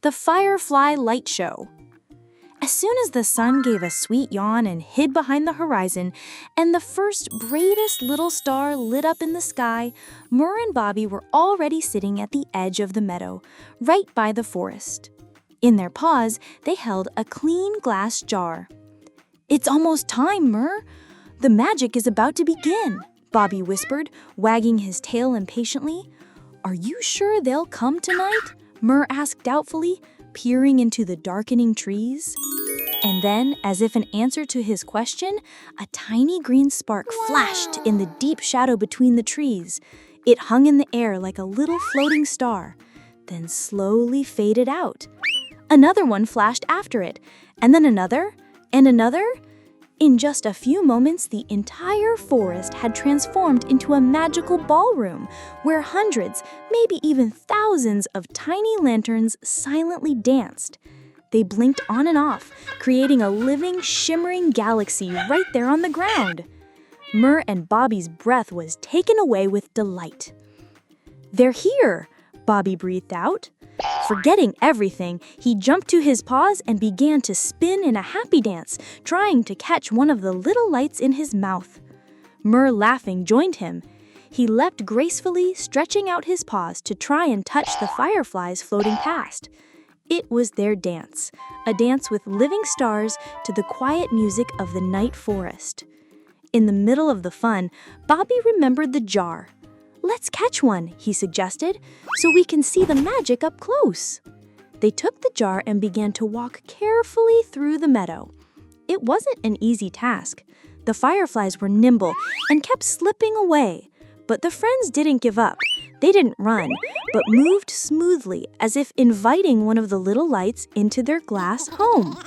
The Firefly Light Show. As soon as the sun gave a sweet yawn and hid behind the horizon, and the first brightest little star lit up in the sky, Mur and Bobby were already sitting at the edge of the meadow, right by the forest. In their paws, they held a clean glass jar. "It's almost time, Mur. The magic is about to begin," Bobby whispered, wagging his tail impatiently. "Are you sure they'll come tonight?" Mur asked doubtfully, peering into the darkening trees. And then, as if an answer to his question, a tiny green spark flashed in the deep shadow between the trees. It hung in the air like a little floating star, then slowly faded out. Another one flashed after it, and then another, and another. In just a few moments, the entire forest had transformed into a magical ballroom where hundreds, maybe even thousands of tiny lanterns silently danced. They blinked on and off, creating a living, shimmering galaxy right there on the ground. Mur and Bobby's breath was taken away with delight. "They're here," Bobby breathed out. Forgetting everything, he jumped to his paws and began to spin in a happy dance, trying to catch one of the little lights in his mouth. Mur, laughing, joined him. He leapt gracefully, stretching out his paws to try and touch the fireflies floating past. It was their dance, a dance with living stars to the quiet music of the night forest. In the middle of the fun, Bobby remembered the jar. "Let's catch one," he suggested, "so we can see the magic up close." They took the jar and began to walk carefully through the meadow. It wasn't an easy task. The fireflies were nimble and kept slipping away, but the friends didn't give up. They didn't run, but moved smoothly as if inviting one of the little lights into their glass home.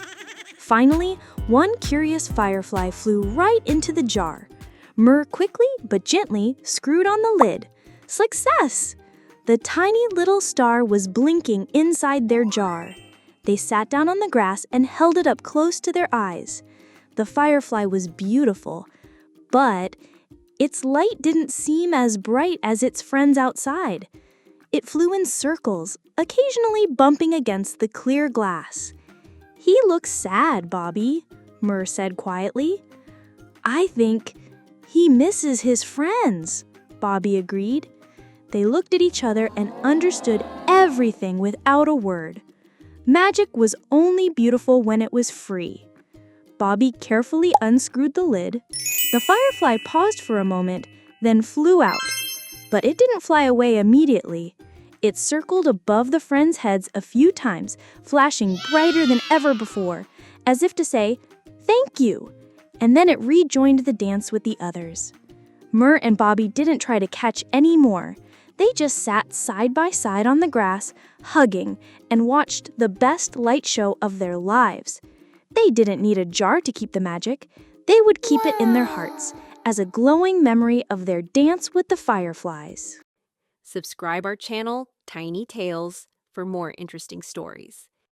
Finally, one curious firefly flew right into the jar. Mur quickly but gently screwed on the lid. Success! The tiny little star was blinking inside their jar. They sat down on the grass and held it up close to their eyes. The firefly was beautiful, but its light didn't seem as bright as its friends outside. It flew in circles, occasionally bumping against the clear glass. "He looks sad, Bobby," Mur said quietly. "I think he misses his friends," Bobby agreed. They looked at each other and understood everything without a word. Magic was only beautiful when it was free. Bobby carefully unscrewed the lid. The firefly paused for a moment, then flew out. But it didn't fly away immediately. It circled above the friends' heads a few times, flashing brighter than ever before, as if to say, "Thank you." And then it rejoined the dance with the others. Mur and Bobby didn't try to catch any more. They just sat side by side on the grass, hugging, and watched the best light show of their lives. They didn't need a jar to keep the magic. They would keep it in their hearts as a glowing memory of their dance with the fireflies. Subscribe our channel, Tiny Tales, for more interesting stories.